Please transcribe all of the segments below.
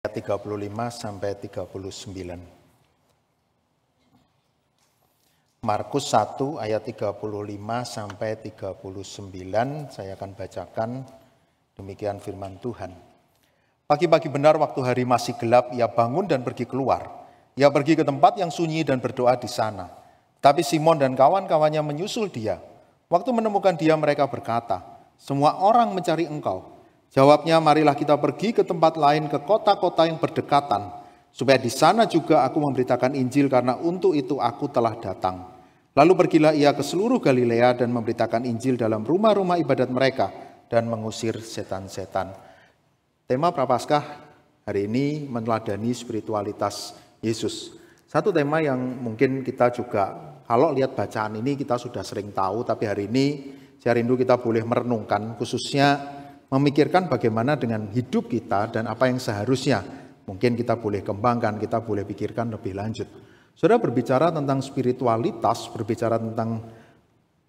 35 sampai 39. Markus 1 ayat 35 sampai 39 saya akan bacakan, demikian firman Tuhan. Pagi-pagi benar waktu hari masih gelap, ia bangun dan pergi keluar. Ia pergi ke tempat yang sunyi dan berdoa di sana. Tapi Simon dan kawan-kawannya menyusul dia. Waktu menemukan dia mereka berkata, "Semua orang mencari engkau." Jawabnya, "Marilah kita pergi ke tempat lain, ke kota-kota yang berdekatan, supaya di sana juga aku memberitakan Injil, karena untuk itu aku telah datang." Lalu pergilah ia ke seluruh Galilea dan memberitakan Injil dalam rumah-rumah ibadat mereka dan mengusir setan-setan. Tema Prapaskah hari ini meneladani spiritualitas Yesus. Satu tema yang mungkin kita juga, kalau lihat bacaan ini kita sudah sering tahu, tapi hari ini saya rindu kita boleh merenungkan, khususnya memikirkan bagaimana dengan hidup kita dan apa yang seharusnya mungkin kita boleh kembangkan, kita boleh pikirkan lebih lanjut. Saudara, berbicara tentang spiritualitas, berbicara tentang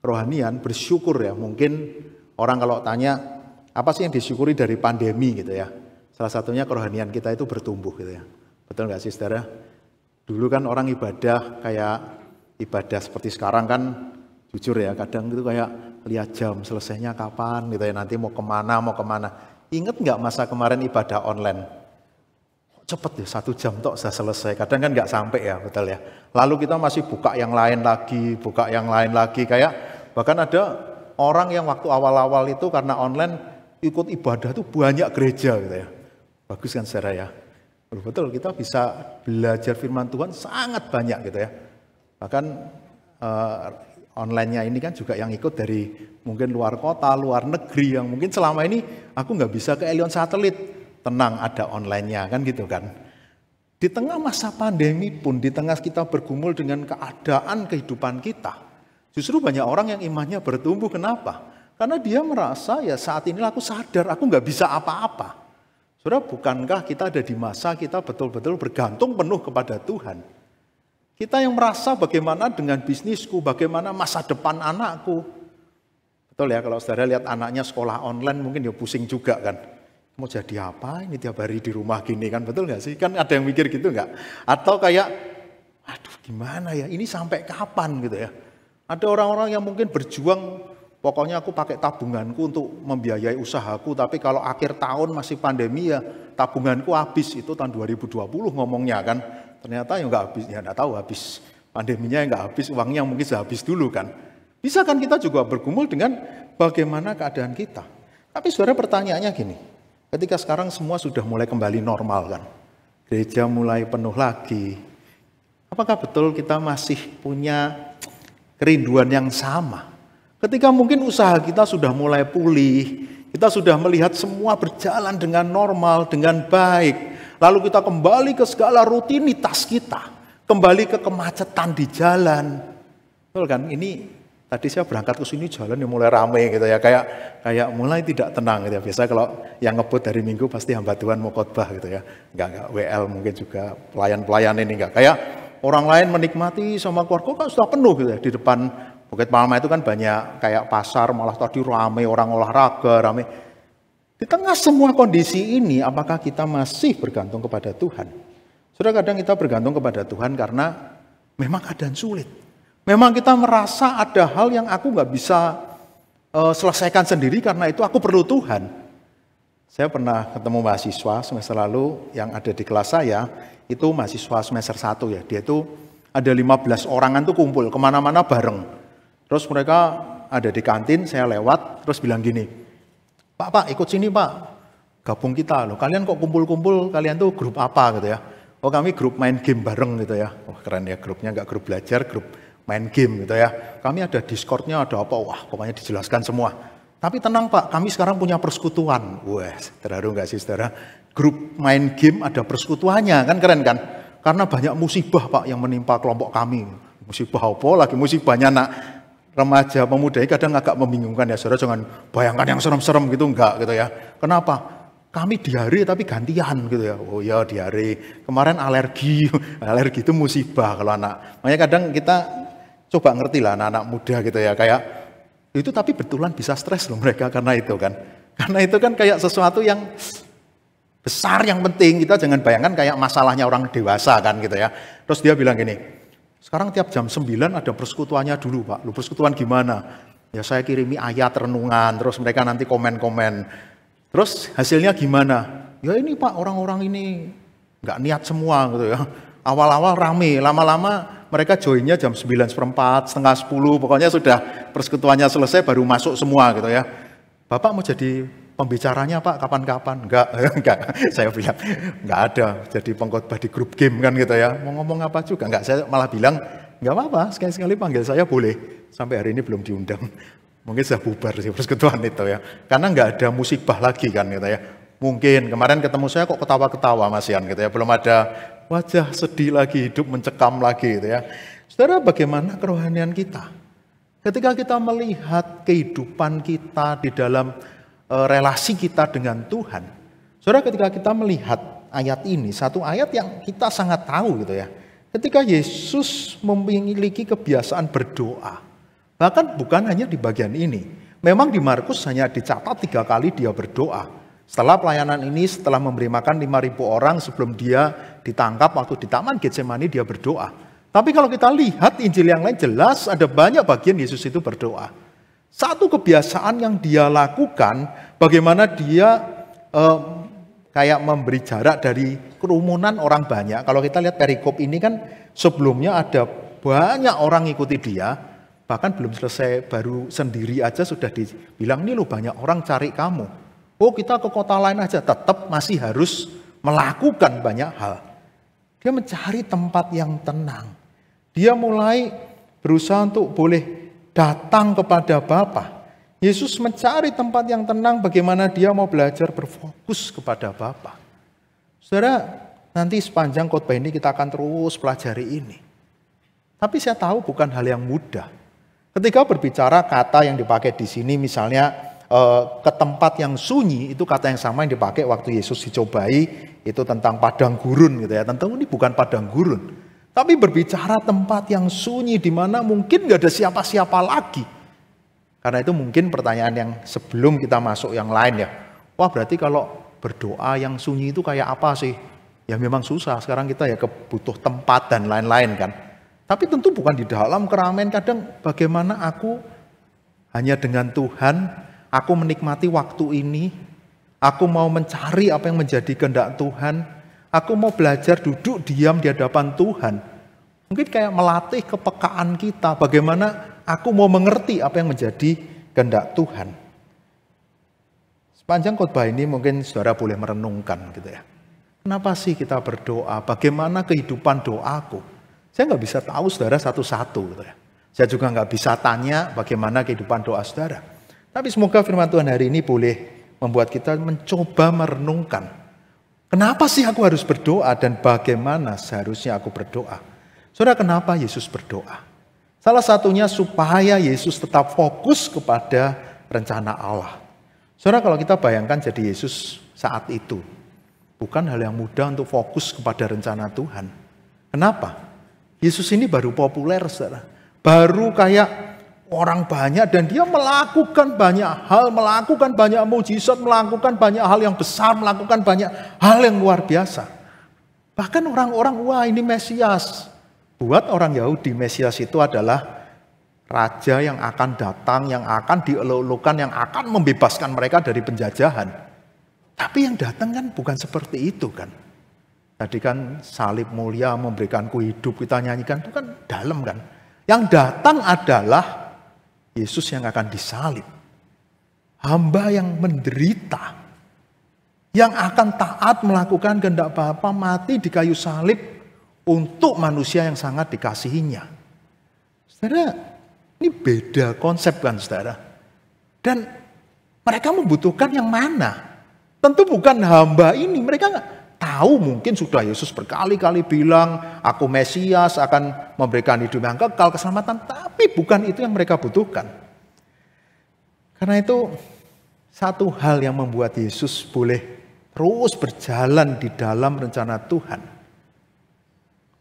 rohanian, bersyukur ya. Mungkin orang kalau tanya, apa sih yang disyukuri dari pandemi gitu ya. Salah satunya kerohanian kita itu bertumbuh gitu ya. Betul nggak sih saudara? Dulu kan orang ibadah kayak ibadah seperti sekarang kan, jujur ya, kadang itu kayak lihat jam selesainya kapan gitu ya, nanti mau kemana. Ingat nggak masa kemarin ibadah online? Cepet ya, 1 jam tok sudah selesai. Kadang kan nggak sampai ya, betul ya. Lalu kita masih buka yang lain lagi, kayak bahkan ada orang yang waktu awal-awal itu karena online ikut ibadah tuh banyak gereja gitu ya. Bagus kan saudara ya? Betul, kita bisa belajar firman Tuhan sangat banyak gitu ya. Bahkan online-nya ini kan juga yang ikut dari mungkin luar kota, luar negeri, yang mungkin selama ini aku nggak bisa ke Elion Satelit. Tenang, ada online-nya kan gitu kan. Di tengah masa pandemi pun, di tengah kita bergumul dengan keadaan kehidupan kita, justru banyak orang yang imannya bertumbuh. Kenapa? Karena dia merasa ya saat ini aku sadar aku nggak bisa apa-apa. Saudara, bukankah kita ada di masa kita betul-betul bergantung penuh kepada Tuhan? Kita yang merasa bagaimana dengan bisnisku, bagaimana masa depan anakku. Betul ya, kalau saudara lihat anaknya sekolah online mungkin dia pusing juga kan. Mau jadi apa ini tiap hari di rumah gini kan, betul nggak sih? Kan ada yang mikir gitu nggak? Atau kayak, aduh gimana ya, ini sampai kapan gitu ya? Ada orang-orang yang mungkin berjuang, pokoknya aku pakai tabunganku untuk membiayai usahaku, tapi kalau akhir tahun masih pandemi ya tabunganku habis. Itu tahun 2020 ngomongnya kan. Ternyata ya nggak habis, ya nggak tahu habis pandeminya nggak habis, uangnya mungkin sudah habis dulu kan. Bisa kan kita juga bergumul dengan bagaimana keadaan kita. Tapi saudara, pertanyaannya gini, ketika sekarang semua sudah mulai kembali normal kan, gereja mulai penuh lagi, apakah betul kita masih punya kerinduan yang sama? Ketika mungkin usaha kita sudah mulai pulih, kita sudah melihat semua berjalan dengan normal, dengan baik, lalu kita kembali ke segala rutinitas kita, kembali ke kemacetan di jalan. Betul kan? Ini tadi saya berangkat ke sini jalan yang mulai ramai gitu ya, kayak mulai tidak tenang gitu ya. Biasa kalau yang ngebut dari Minggu pasti hamba Tuhan mau khotbah gitu ya. Enggak WL mungkin juga pelayan-pelayan ini enggak. Kayak orang lain menikmati sama keluarga kan sudah penuh gitu ya. Di depan Bukit Palma itu kan banyak kayak pasar, malah tadi ramai orang olahraga, ramai. Di tengah semua kondisi ini, apakah kita masih bergantung kepada Tuhan? Sudah kadang kita bergantung kepada Tuhan karena memang keadaan sulit. Memang kita merasa ada hal yang aku nggak bisa selesaikan sendiri, karena itu aku perlu Tuhan. Saya pernah ketemu mahasiswa semester lalu yang ada di kelas saya, itu mahasiswa semester 1 ya. Dia itu ada 15 orangan tuh kumpul kemana-mana bareng. Terus mereka ada di kantin, saya lewat, terus bilang gini, Pak, ikut sini Pak, gabung kita loh. Kalian kok kumpul-kumpul, kalian tuh grup apa gitu ya. Oh kami grup main game bareng gitu ya. Wah keren ya, grupnya nggak grup belajar, grup main game gitu ya. Kami ada Discord-nya, ada apa, wah pokoknya dijelaskan semua. Tapi tenang Pak, kami sekarang punya persekutuan. Wah, terharu nggak sih saudara? Grup main game ada persekutuannya, kan keren kan? Karena banyak musibah Pak yang menimpa kelompok kami. Musibah apa lagi? Musibahnya anak remaja pemuda ini kadang agak membingungkan ya saudara. Jangan bayangkan yang serem-serem gitu, enggak gitu ya. Kenapa? Kami diare tapi gantian gitu ya. Oh ya diare. Kemarin alergi itu musibah kalau anak. Makanya kadang kita coba ngerti lah anak-anak muda gitu ya, kayak itu tapi betulan bisa stres loh mereka karena itu kan. Karena itu kan kayak sesuatu yang besar yang penting. Kita jangan bayangkan kayak masalahnya orang dewasa kan gitu ya. Terus dia bilang gini, sekarang tiap jam 9 ada persekutuannya dulu Pak. Lu persekutuan gimana? Ya saya kirimi ayat renungan, terus mereka nanti komen-komen. Terus hasilnya gimana? Ya ini Pak, orang-orang ini nggak niat semua gitu ya. Awal-awal rame, lama-lama mereka joinnya jam 9:15, setengah 10, pokoknya sudah persekutuannya selesai baru masuk semua gitu ya. Bapak mau jadi pembicaranya Pak kapan-kapan? Enggak, saya bilang enggak ada jadi pengkhotbah di grup game kan gitu ya. Mau ngomong apa juga enggak, saya malah bilang enggak apa-apa, sekali-sekali panggil saya boleh. Sampai hari ini belum diundang. Mungkin sudah bubar sih persekutuan itu ya. Karena enggak ada musibah lagi kan gitu ya. Mungkin kemarin ketemu saya kok ketawa-ketawa Mas Yan gitu ya. Belum ada wajah sedih lagi, hidup mencekam lagi gitu ya. Saudara, bagaimana kerohanian kita? Ketika kita melihat kehidupan kita di dalam relasi kita dengan Tuhan. Saudara, ketika kita melihat ayat ini, satu ayat yang kita sangat tahu gitu ya. Ketika Yesus memiliki kebiasaan berdoa. Bahkan bukan hanya di bagian ini. Memang di Markus hanya dicatat 3 kali dia berdoa. Setelah pelayanan ini, setelah memberi makan 5.000 orang, sebelum dia ditangkap waktu di Taman Getsemani dia berdoa. Tapi kalau kita lihat Injil yang lain jelas ada banyak bagian Yesus itu berdoa. Satu kebiasaan yang dia lakukan, bagaimana dia kayak memberi jarak dari kerumunan orang banyak. Kalau kita lihat perikop ini kan sebelumnya ada banyak orang ikuti dia, bahkan belum selesai baru sendiri aja sudah dibilang, nih lo banyak orang cari kamu. Oh kita ke kota lain aja, tetap masih harus melakukan banyak hal. Dia mencari tempat yang tenang. Dia mulai berusaha untuk boleh datang kepada Bapa. Yesus mencari tempat yang tenang, bagaimana dia mau belajar berfokus kepada Bapa. Saudara, nanti sepanjang khotbah ini kita akan terus pelajari ini. Tapi saya tahu bukan hal yang mudah. Ketika berbicara kata yang dipakai di sini misalnya ke tempat yang sunyi, itu kata yang sama yang dipakai waktu Yesus dicobai, itu tentang padang gurun gitu ya. Tentu ini bukan padang gurun. Tapi berbicara tempat yang sunyi di mana mungkin gak ada siapa-siapa lagi. Karena itu mungkin pertanyaan yang sebelum kita masuk yang lain ya. Wah berarti kalau berdoa yang sunyi itu kayak apa sih? Ya memang susah, sekarang kita ya butuh tempat dan lain-lain kan. Tapi tentu bukan di dalam keramaian, kadang bagaimana aku hanya dengan Tuhan, aku menikmati waktu ini, aku mau mencari apa yang menjadi kehendak Tuhan, aku mau belajar duduk diam di hadapan Tuhan. Mungkin kayak melatih kepekaan kita, bagaimana aku mau mengerti apa yang menjadi kehendak Tuhan. Sepanjang khotbah ini mungkin saudara boleh merenungkan gitu ya. Kenapa sih kita berdoa? Bagaimana kehidupan doaku? Saya nggak bisa tahu saudara satu-satu gitu ya. Saya juga nggak bisa tanya bagaimana kehidupan doa saudara. Tapi semoga firman Tuhan hari ini boleh membuat kita mencoba merenungkan. Kenapa sih aku harus berdoa dan bagaimana seharusnya aku berdoa? Saudara, kenapa Yesus berdoa? Salah satunya supaya Yesus tetap fokus kepada rencana Allah. Saudara, kalau kita bayangkan jadi Yesus saat itu, bukan hal yang mudah untuk fokus kepada rencana Tuhan. Kenapa? Yesus ini baru populer, saudara. Baru kayak orang banyak dan dia melakukan banyak hal, melakukan banyak mujizat, melakukan banyak hal yang besar, melakukan banyak hal yang luar biasa. Bahkan orang-orang, wah ini Mesias. Buat orang Yahudi, Mesias itu adalah raja yang akan datang, yang akan dieluk-elukan, yang akan membebaskan mereka dari penjajahan. Tapi yang datang kan bukan seperti itu kan. Tadi kan salib mulia memberikanku hidup, kita nyanyikan, itu kan dalam kan. Yang datang adalah Yesus yang akan disalib. Hamba yang menderita. Yang akan taat melakukan kehendak Bapa, mati di kayu salib untuk manusia yang sangat dikasihinya. Saudara, ini beda konsep kan saudara. Dan mereka membutuhkan yang mana? Tentu bukan hamba ini, mereka nggak tahu, mungkin sudah Yesus berkali-kali bilang, aku Mesias akan memberikan hidup yang kekal, keselamatan. Tapi bukan itu yang mereka butuhkan. Karena itu satu hal yang membuat Yesus boleh terus berjalan di dalam rencana Tuhan.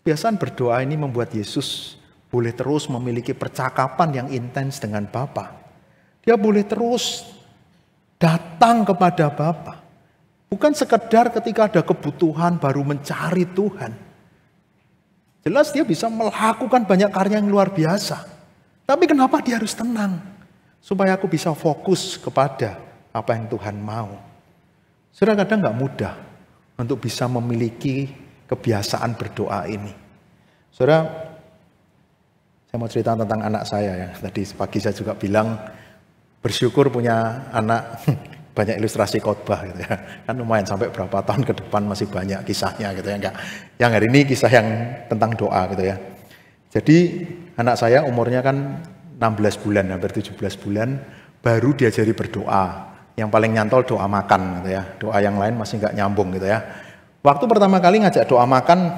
Kebiasaan berdoa ini membuat Yesus boleh terus memiliki percakapan yang intens dengan Bapa. Dia boleh terus datang kepada Bapa. Bukan sekedar ketika ada kebutuhan baru mencari Tuhan. Jelas dia bisa melakukan banyak karya yang luar biasa. Tapi kenapa dia harus tenang? Supaya aku bisa fokus kepada apa yang Tuhan mau. Saudara, kadang nggak mudah untuk bisa memiliki kebiasaan berdoa ini. Saudara, saya mau cerita tentang anak saya ya. Tadi pagi saya juga bilang bersyukur punya anak banyak ilustrasi khotbah gitu ya. Kan lumayan sampai berapa tahun ke depan masih banyak kisahnya gitu ya. Enggak. Yang hari ini kisah yang tentang doa gitu ya. Jadi anak saya umurnya kan 16 bulan, hampir 17 bulan, baru diajari berdoa. Yang paling nyantol doa makan gitu ya. Doa yang lain masih enggak nyambung gitu ya. Waktu pertama kali ngajak doa makan,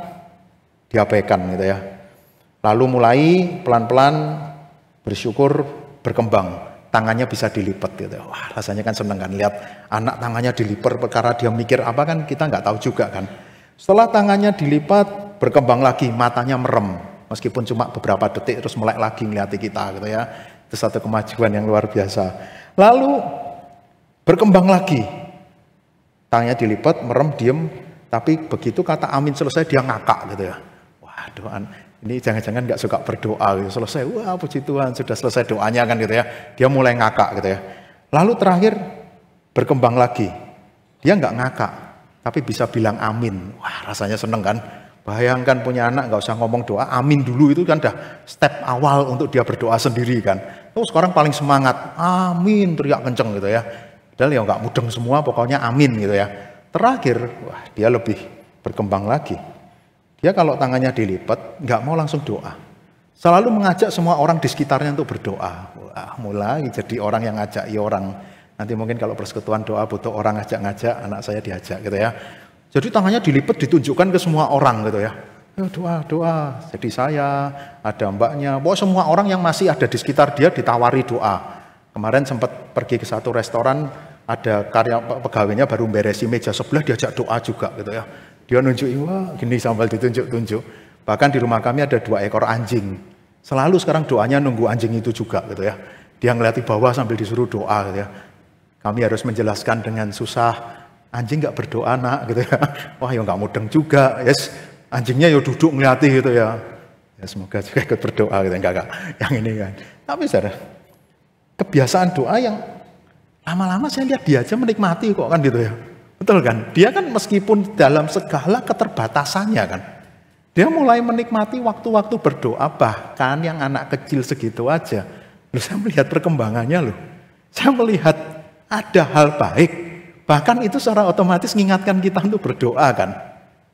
diabaikan gitu ya. Lalu mulai pelan-pelan bersyukur berkembang. Tangannya bisa dilipat gitu. Wah, rasanya kan seneng kan lihat anak tangannya dilipat perkara dia mikir apa kan kita nggak tahu juga kan. Setelah tangannya dilipat berkembang lagi, matanya merem meskipun cuma beberapa detik terus melek lagi ngeliati kita gitu ya. Itu satu kemajuan yang luar biasa. Lalu berkembang lagi. Tangannya dilipat, merem, diem, tapi begitu kata amin selesai dia ngakak gitu ya. Wah, doa ini jangan-jangan nggak suka berdoa gitu. Selesai, wah puji Tuhan sudah selesai doanya kan gitu ya. Dia mulai ngakak gitu ya. Lalu terakhir berkembang lagi. Dia nggak ngakak, tapi bisa bilang amin. Wah rasanya seneng kan. Bayangkan punya anak nggak usah ngomong doa, amin dulu itu kan dah step awal untuk dia berdoa sendiri kan. Terus sekarang paling semangat, amin teriak kenceng gitu ya. Padahal ya nggak mudeng semua, pokoknya amin gitu ya. Terakhir, wah dia lebih berkembang lagi. Dia kalau tangannya dilipat, nggak mau langsung doa. Selalu mengajak semua orang di sekitarnya untuk berdoa. Wah, mulai jadi orang yang ngajak orang. Nanti mungkin kalau persekutuan doa butuh orang ngajak-ngajak, anak saya diajak gitu ya. Jadi tangannya dilipat ditunjukkan ke semua orang gitu ya. Doa. Jadi saya, ada mbaknya, bahwa semua orang yang masih ada di sekitar dia ditawari doa. Kemarin sempat pergi ke satu restoran, ada karya pegawainya baru beresi meja sebelah diajak doa juga gitu ya. Dia nunjukin, wah gini sambil ditunjuk-tunjuk. Bahkan di rumah kami ada 2 ekor anjing. Selalu sekarang doanya nunggu anjing itu juga gitu ya. Dia ngeliat di bawah sambil disuruh doa gitu ya. Kami harus menjelaskan dengan susah, anjing gak berdoa nak gitu ya. Wah ya gak mudeng juga. Yes, anjingnya ya duduk ngeliati gitu ya. Ya semoga juga ikut berdoa gitu. Enggak. Yang ini kan. Tapi saudara, kebiasaan doa yang lama-lama saya lihat dia aja menikmati kok kan gitu ya. Betul kan? Dia kan meskipun dalam segala keterbatasannya kan, dia mulai menikmati waktu-waktu berdoa, bahkan yang anak kecil segitu aja. Loh, saya melihat perkembangannya loh. Saya melihat ada hal baik, bahkan itu secara otomatis mengingatkan kita untuk berdoa kan.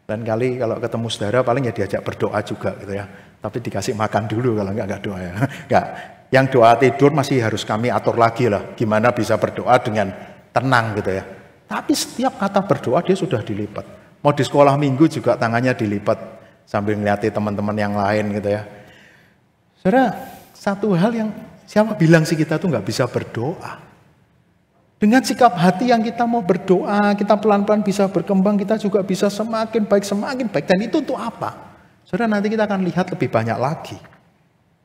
Dan kali kalau ketemu saudara paling ya diajak berdoa juga gitu ya. Tapi dikasih makan dulu kalau enggak doa ya. Enggak. Yang doa tidur masih harus kami atur lagi lah. Gimana bisa berdoa dengan tenang gitu ya. Tapi setiap kata berdoa dia sudah dilipat. Mau di sekolah minggu juga tangannya dilipat sambil ngeliati teman-teman yang lain gitu ya. Saudara, satu hal yang siapa bilang sih kita tuh nggak bisa berdoa. Dengan sikap hati yang kita mau berdoa, kita pelan-pelan bisa berkembang, kita juga bisa semakin baik. Dan itu untuk apa? Saudara, nanti kita akan lihat lebih banyak lagi.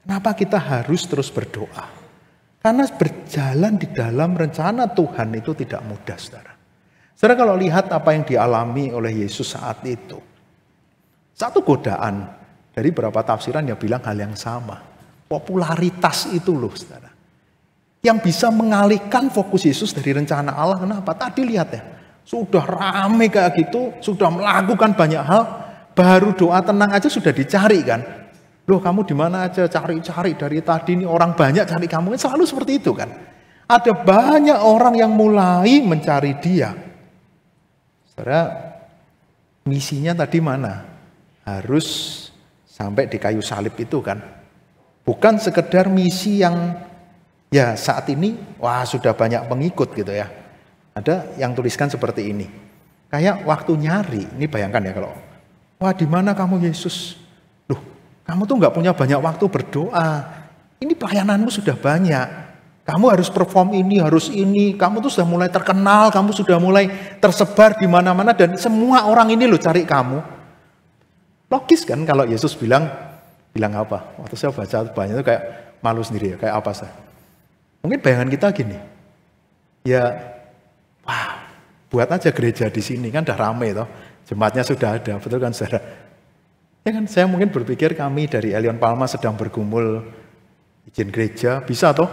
Kenapa kita harus terus berdoa? Karena berjalan di dalam rencana Tuhan itu tidak mudah, saudara. Saudara kalau lihat apa yang dialami oleh Yesus saat itu. Satu godaan dari beberapa tafsiran yang bilang hal yang sama. Popularitas itu loh saudara. Yang bisa mengalihkan fokus Yesus dari rencana Allah. Kenapa? Tadi lihat ya. Sudah rame kayak gitu. Sudah melakukan banyak hal. Baru doa tenang aja sudah dicari kan. Loh kamu di mana aja cari-cari dari tadi ini orang banyak cari kamu. Selalu seperti itu kan. Ada banyak orang yang mulai mencari dia. Saudara, misinya tadi mana? Harus sampai di kayu salib itu kan. Bukan sekedar misi yang ya saat ini wah sudah banyak pengikut gitu ya. Ada yang tuliskan seperti ini. Kayak waktu nyari, ini bayangkan ya kalau wah di mana kamu Yesus? Loh, kamu tuh nggak punya banyak waktu berdoa. Ini pelayananmu sudah banyak. Kamu harus perform ini, harus ini. Kamu tuh sudah mulai terkenal, kamu sudah mulai tersebar di mana-mana dan semua orang ini loh cari kamu. Logis kan kalau Yesus bilang apa? Waktu saya baca banyak itu kayak malu sendiri ya, kayak apa sih? Mungkin bayangan kita gini. Ya, wah, buat aja gereja di sini, kan udah rame toh. Jemaatnya sudah ada, betul kan saudara? Ya kan, saya mungkin berpikir kami dari Elion Palma sedang bergumul izin gereja, bisa toh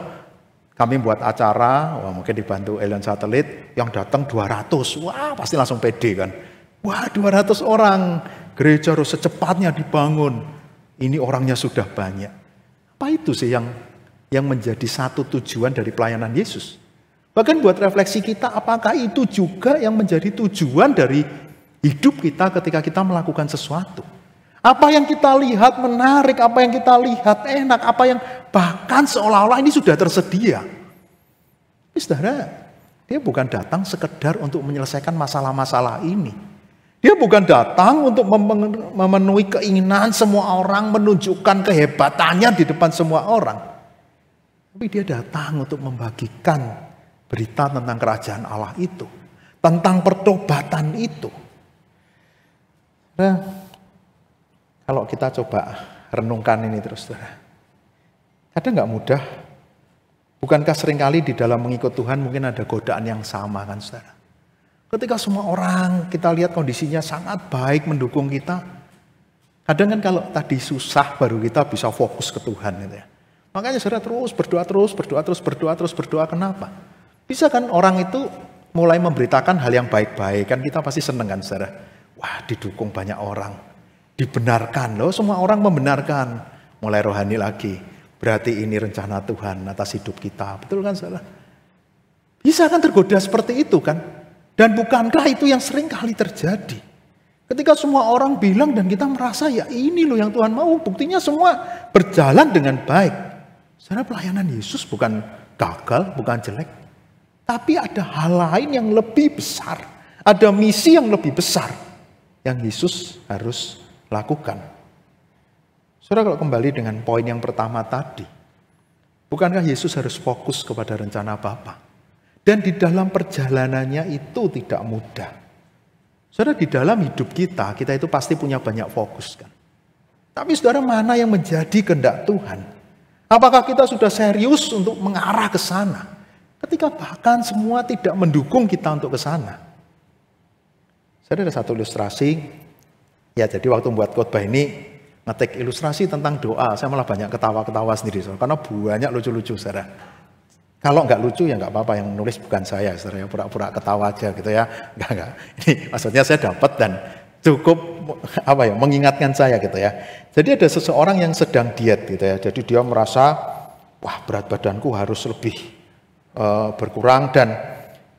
kami buat acara, wah mungkin dibantu Elion Satelit, yang datang 200, wah pasti langsung pede kan. Wah 200 orang, gereja harus secepatnya dibangun. Ini orangnya sudah banyak. Apa itu sih yang menjadi satu tujuan dari pelayanan Yesus? Bahkan buat refleksi kita, apakah itu juga yang menjadi tujuan dari hidup kita ketika kita melakukan sesuatu? Apa yang kita lihat menarik, apa yang kita lihat enak, apa yang bahkan seolah-olah ini sudah tersedia. Tapi saudara, dia bukan datang sekedar untuk menyelesaikan masalah-masalah ini. Dia bukan datang untuk memenuhi keinginan semua orang, menunjukkan kehebatannya di depan semua orang. Tapi dia datang untuk membagikan berita tentang kerajaan Allah itu, tentang pertobatan itu. Nah, kalau kita coba renungkan ini terus, saudara, kadang nggak mudah. Bukankah seringkali di dalam mengikut Tuhan mungkin ada godaan yang sama kan, saudara? Ketika semua orang kita lihat kondisinya sangat baik mendukung kita, kadang kan kalau tadi susah baru kita bisa fokus ke Tuhan gitu ya. Makanya saudara terus berdoa. Kenapa? Bisa kan orang itu mulai memberitakan hal yang baik-baik, kan kita pasti seneng kan saudara. Wah didukung banyak orang, dibenarkan loh, semua orang membenarkan, mulai rohani lagi. Berarti ini rencana Tuhan atas hidup kita, betul kan saudara? Bisa kan tergoda seperti itu kan? Dan bukankah itu yang sering kali terjadi? Ketika semua orang bilang dan kita merasa ya ini loh yang Tuhan mau, buktinya semua berjalan dengan baik. Saudara, pelayanan Yesus bukan gagal, bukan jelek. Tapi ada hal lain yang lebih besar. Ada misi yang lebih besar yang Yesus harus lakukan. Saudara, kalau kembali dengan poin yang pertama tadi, bukankah Yesus harus fokus kepada rencana Bapa? Dan di dalam perjalanannya itu tidak mudah. Saudara, di dalam hidup kita itu pasti punya banyak fokus kan. Tapi saudara, mana yang menjadi kehendak Tuhan? Apakah kita sudah serius untuk mengarah ke sana? Ketika bahkan semua tidak mendukung kita untuk ke sana. Saya ada satu ilustrasi. Ya, jadi waktu membuat khotbah ini ngetik ilustrasi tentang doa, saya malah banyak ketawa-ketawa sendiri, karena banyak lucu-lucu, saudara. Kalau nggak lucu ya nggak apa-apa, yang nulis bukan saya, saudara, pura-pura ketawa aja gitu ya. Enggak. Ini maksudnya saya dapat dan cukup mengingatkan saya gitu ya. Jadi ada seseorang yang sedang diet gitu ya. Jadi dia merasa wah berat badanku harus lebih berkurang dan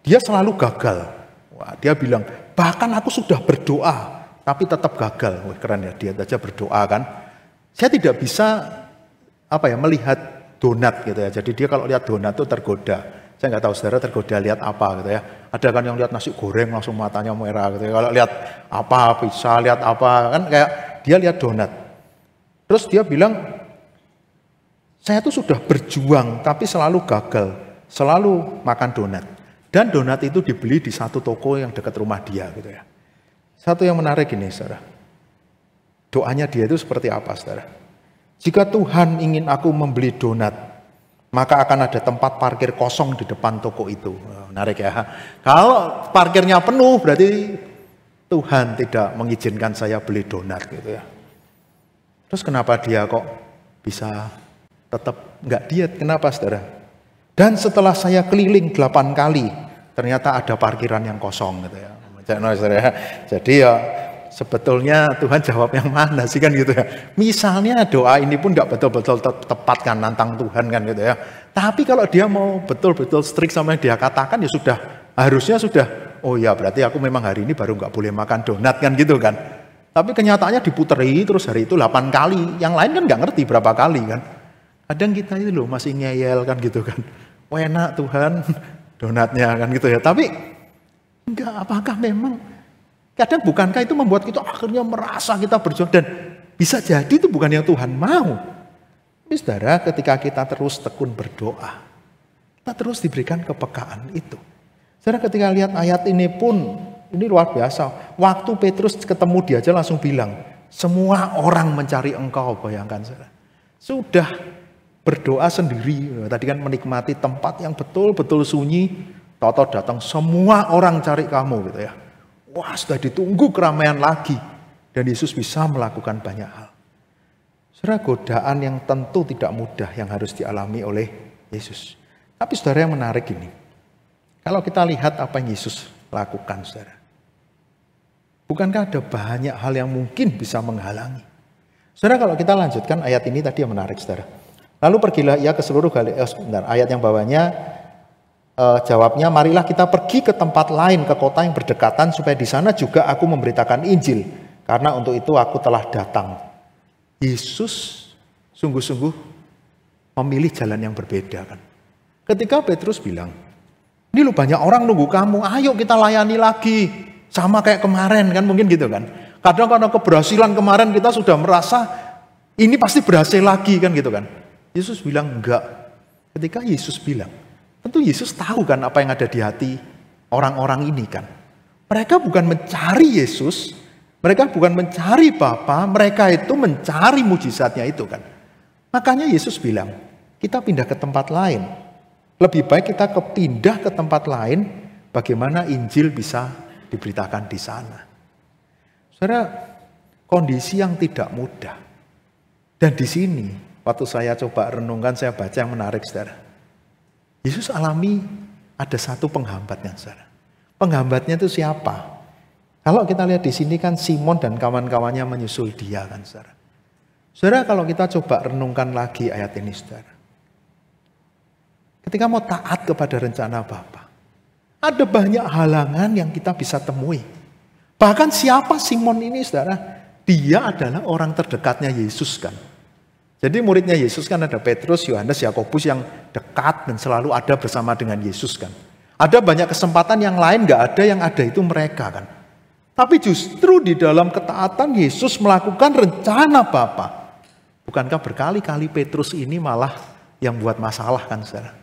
dia selalu gagal. Wah, dia bilang bahkan aku sudah berdoa tapi tetap gagal. Wah, keren ya, diet aja berdoa kan. Saya tidak bisa melihat donat gitu ya. Jadi dia kalau lihat donat itu tergoda. Saya nggak tahu saudara tergoda lihat apa gitu ya. Ada kan yang lihat nasi goreng langsung matanya merah gitu ya. Kalau lihat apa pizza, lihat apa kan kayak dia lihat donat. Terus dia bilang, saya tuh sudah berjuang tapi selalu gagal, selalu makan donat. Dan donat itu dibeli di satu toko yang dekat rumah dia gitu ya. Satu yang menarik ini saudara. Doanya dia itu seperti apa saudara? Jika Tuhan ingin aku membeli donat, maka akan ada tempat parkir kosong di depan toko itu. Menarik ya. Kalau parkirnya penuh berarti Tuhan tidak mengizinkan saya beli donat gitu ya. Terus kenapa dia kok bisa tetap nggak diet? Kenapa saudara? Dan setelah saya keliling 8 kali, ternyata ada parkiran yang kosong gitu ya. Jadi ya sebetulnya Tuhan jawab yang mana sih kan gitu ya. Misalnya doa ini pun nggak betul-betul tepat kan, nantang Tuhan kan gitu ya. Tapi kalau dia mau betul-betul strict sama yang dia katakan ya sudah, harusnya sudah, oh ya berarti aku memang hari ini baru nggak boleh makan donat kan gitu kan. Tapi kenyataannya diputeri terus hari itu 8 kali. Yang lain kan nggak ngerti berapa kali kan. Kadang kita itu loh masih ngeyel kan gitu kan. Oh enak Tuhan donatnya kan gitu ya. Tapi enggak, apakah memang kadang bukankah itu membuat kita akhirnya merasa kita berjuang dan bisa jadi itu bukan yang Tuhan mau. Tapi saudara, ketika kita terus tekun berdoa, kita terus diberikan kepekaan itu. Saudara, ketika lihat ayat ini pun, ini luar biasa. Waktu Petrus ketemu dia aja langsung bilang, semua orang mencari engkau, bayangkan saudara. Sudah berdoa sendiri, tadi kan menikmati tempat yang betul-betul sunyi, Toto datang semua orang cari kamu gitu ya. Wah, sudah ditunggu keramaian lagi. Dan Yesus bisa melakukan banyak hal. Saudara, godaan yang tentu tidak mudah yang harus dialami oleh Yesus. Tapi saudara, yang menarik ini. Kalau kita lihat apa yang Yesus lakukan, saudara. Bukankah ada banyak hal yang mungkin bisa menghalangi? Saudara, kalau kita lanjutkan ayat ini tadi yang menarik, saudara. Lalu pergilah ia ke seluruh Galilea. Sebentar, ayat yang bawahnya jawabnya, marilah kita pergi ke tempat lain, ke kota yang berdekatan, supaya di sana juga aku memberitakan Injil. Karena untuk itu aku telah datang. Yesus sungguh-sungguh memilih jalan yang berbeda kan. Ketika Petrus bilang, ini lu banyak orang nunggu kamu, ayo kita layani lagi. Sama kayak kemarin kan, mungkin gitu kan. Kadang karena keberhasilan kemarin kita sudah merasa ini pasti berhasil lagi kan gitu kan. Yesus bilang enggak. Ketika Yesus bilang, tentu Yesus tahu kan apa yang ada di hati orang-orang ini kan. Mereka bukan mencari Yesus, mereka bukan mencari Bapa, mereka itu mencari mujizatnya itu kan. Makanya Yesus bilang, kita pindah ke tempat lain. Lebih baik kita pindah ke tempat lain, bagaimana Injil bisa diberitakan di sana. Saudara, kondisi yang tidak mudah. Dan di sini, waktu saya coba renungkan, saya baca yang menarik, saudara. Yesus alami ada satu penghambatnya, saudara. Penghambatnya itu siapa? Kalau kita lihat di sini kan Simon dan kawan-kawannya menyusul dia kan, saudara. Saudara, kalau kita coba renungkan lagi ayat ini, saudara. Ketika mau taat kepada rencana Bapa, ada banyak halangan yang kita bisa temui. Bahkan siapa Simon ini, saudara? Dia adalah orang terdekatnya Yesus kan. Jadi muridnya Yesus kan ada Petrus, Yohanes, Yakobus yang dekat dan selalu ada bersama dengan Yesus kan. Ada banyak kesempatan yang lain gak ada, yang ada itu mereka kan. Tapi justru di dalam ketaatan Yesus melakukan rencana Bapa. Bukankah berkali-kali Petrus ini malah yang buat masalah kan, saudara?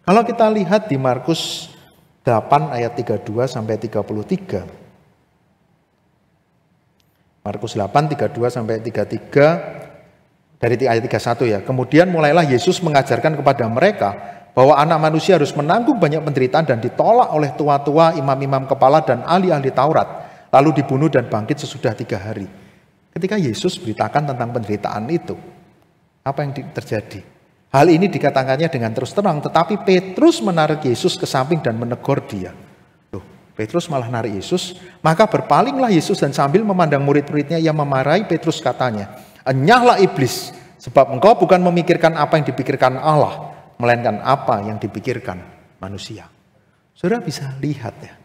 Kalau kita lihat di Markus 8 ayat 32 sampai 33. Markus 8 32 sampai 33. Dari ayat 31 ya. Kemudian mulailah Yesus mengajarkan kepada mereka bahwa anak manusia harus menanggung banyak penderitaan dan ditolak oleh tua-tua, imam-imam kepala dan ahli-ahli Taurat. Lalu dibunuh dan bangkit sesudah 3 hari. Ketika Yesus beritakan tentang penderitaan itu, apa yang terjadi? Hal ini dikatakannya dengan terus terang, tetapi Petrus menarik Yesus ke samping dan menegur dia. Loh, Petrus malah narik Yesus, maka berpalinglah Yesus dan sambil memandang murid-muridnya ia memarahi Petrus katanya, enyahlah iblis, sebab engkau bukan memikirkan apa yang dipikirkan Allah, melainkan apa yang dipikirkan manusia. Saudara bisa lihat ya,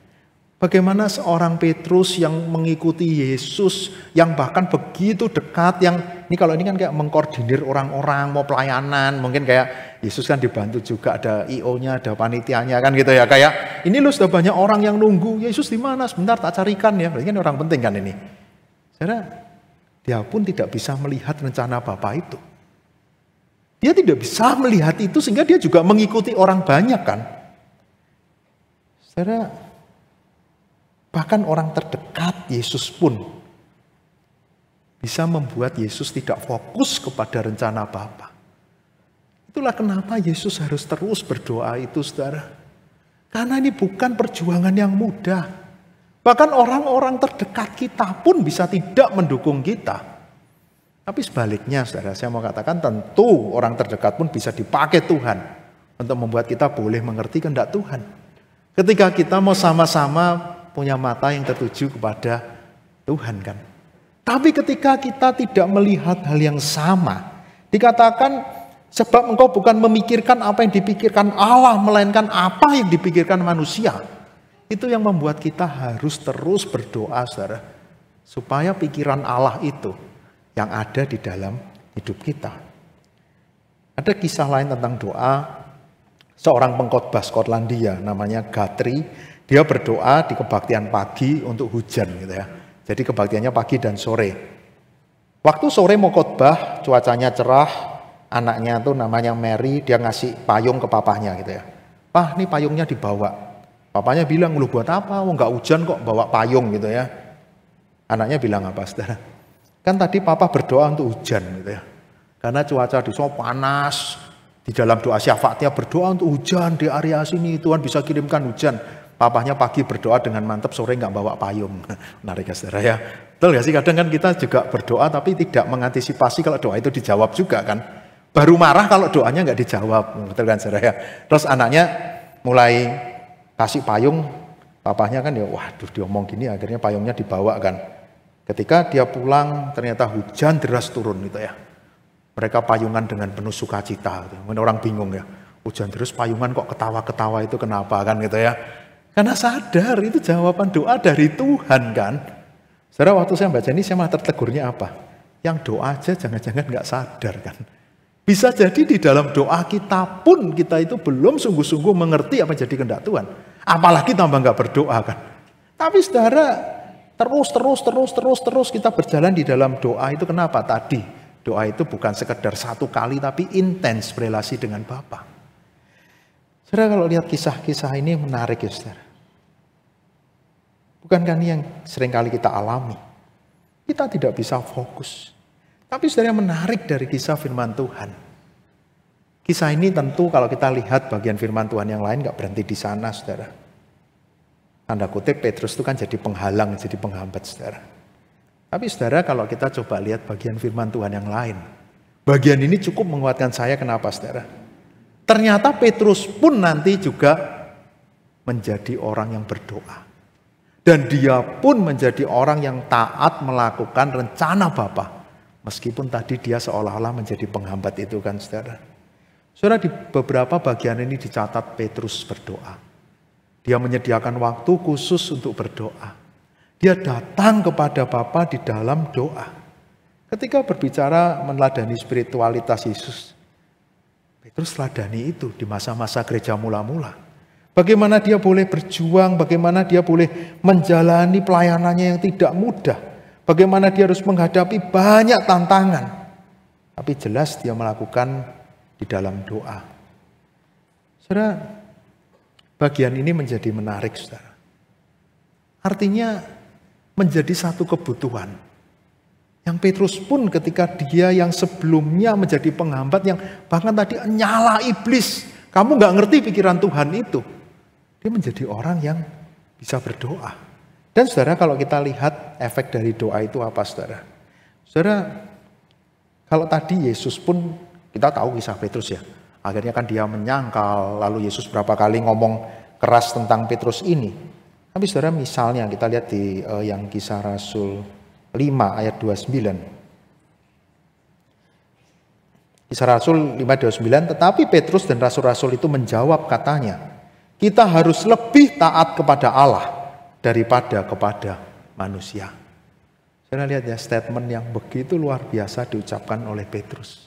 bagaimana seorang Petrus yang mengikuti Yesus, yang bahkan begitu dekat, yang ini kalau ini kan kayak mengkoordinir orang-orang mau pelayanan, mungkin kayak Yesus kan dibantu juga ada IO-nya, ada panitianya kan gitu ya, kayak ini lu sudah banyak orang yang nunggu, Yesus di mana? Sebentar tak carikan ya, berarti kan orang penting kan ini. Saudara, dia pun tidak bisa melihat rencana Bapa itu. Dia tidak bisa melihat itu sehingga dia juga mengikuti orang banyak kan. Saudara, bahkan orang terdekat Yesus pun bisa membuat Yesus tidak fokus kepada rencana Bapa. Itulah kenapa Yesus harus terus berdoa itu, saudara. Karena ini bukan perjuangan yang mudah. Bahkan orang-orang terdekat kita pun bisa tidak mendukung kita. Tapi sebaliknya, saudara, saya mau katakan tentu orang terdekat pun bisa dipakai Tuhan untuk membuat kita boleh mengerti kehendak Tuhan. Ketika kita mau sama-sama punya mata yang tertuju kepada Tuhan kan. Tapi ketika kita tidak melihat hal yang sama, dikatakan sebab engkau bukan memikirkan apa yang dipikirkan Allah, melainkan apa yang dipikirkan manusia. Itu yang membuat kita harus terus berdoa, saudara, supaya pikiran Allah itu yang ada di dalam hidup kita. Ada kisah lain tentang doa seorang pengkhotbah Skotlandia namanya Guthrie. Dia berdoa di kebaktian pagi untuk hujan gitu ya. Jadi kebaktiannya pagi dan sore. Waktu sore mau khotbah, cuacanya cerah, anaknya tuh namanya Mary, dia ngasih payung ke papahnya gitu ya. Pak, ini payungnya dibawa. Papanya bilang, lu buat apa? Oh, nggak hujan kok bawa payung gitu ya. Anaknya bilang apa, saudara? Kan tadi papa berdoa untuk hujan gitu ya. Karena cuaca di sana panas, Di dalam doa syafaatnya berdoa untuk hujan di area sini, Tuhan bisa kirimkan hujan. Papahnya pagi berdoa dengan mantap, sore nggak bawa payung. Menarik ya saudara ya. Betul gak sih, kadang kan kita juga berdoa tapi tidak mengantisipasi kalau doa itu dijawab juga kan. Baru marah kalau doanya nggak dijawab, betul kan saudara ya. Terus anaknya mulai kasih payung, papahnya kan ya waduh diomong gini, akhirnya payungnya dibawa kan. Ketika dia pulang ternyata hujan deras turun gitu ya. Mereka payungan dengan penuh sukacita. Mungkin orang bingung ya, hujan terus payungan kok ketawa-ketawa itu kenapa kan gitu ya. Karena sadar itu jawaban doa dari Tuhan kan. Saudara, waktu saya baca ini saya malah tertegurnya apa? Yang doa aja jangan-jangan nggak sadar kan. Bisa jadi di dalam doa kita pun kita itu belum sungguh-sungguh mengerti apa jadi kehendak Tuhan. Apalagi tambah nggak berdoa kan. Tapi saudara terus kita berjalan di dalam doa itu kenapa? Tadi doa itu bukan sekedar satu kali tapi intens berelasi dengan Bapa. Saudara kalau lihat kisah-kisah ini menarik ya saudara. Bukankah ini yang seringkali kita alami? Kita tidak bisa fokus. Tapi saudara yang menarik dari kisah firman Tuhan. Kisah ini tentu kalau kita lihat bagian firman Tuhan yang lain gak berhenti di sana saudara. Tanda kutip Petrus itu kan jadi penghalang, jadi penghambat saudara. Tapi saudara kalau kita coba lihat bagian firman Tuhan yang lain. Bagian ini cukup menguatkan saya kenapa saudara. Ternyata Petrus pun nanti juga menjadi orang yang berdoa. Dan dia pun menjadi orang yang taat melakukan rencana Bapa. Meskipun tadi dia seolah-olah menjadi penghambat itu kan saudara. Saudara di beberapa bagian ini dicatat Petrus berdoa. Dia menyediakan waktu khusus untuk berdoa. Dia datang kepada Bapa di dalam doa. Ketika berbicara meneladani spiritualitas Yesus. Petrus teladani itu di masa-masa gereja mula-mula. Bagaimana dia boleh berjuang, bagaimana dia boleh menjalani pelayanannya yang tidak mudah. Bagaimana dia harus menghadapi banyak tantangan. Tapi jelas dia melakukan di dalam doa. Saudara, bagian ini menjadi menarik saudara. Artinya menjadi satu kebutuhan. Yang Petrus pun ketika dia yang sebelumnya menjadi penghambat, yang bahkan tadi nyala iblis. Kamu gak ngerti pikiran Tuhan itu. Dia menjadi orang yang bisa berdoa. Dan saudara kalau kita lihat efek dari doa itu apa saudara? Saudara, kalau tadi Yesus pun kita tahu kisah Petrus ya. Akhirnya kan dia menyangkal, lalu Yesus berapa kali ngomong keras tentang Petrus ini. Tapi saudara misalnya kita lihat di yang Kisah Rasul 5 ayat 29. Kisah Rasul 5:29, tetapi Petrus dan rasul-rasul itu menjawab katanya, kita harus lebih taat kepada Allah daripada kepada manusia. Saya lihat ya statement yang begitu luar biasa diucapkan oleh Petrus.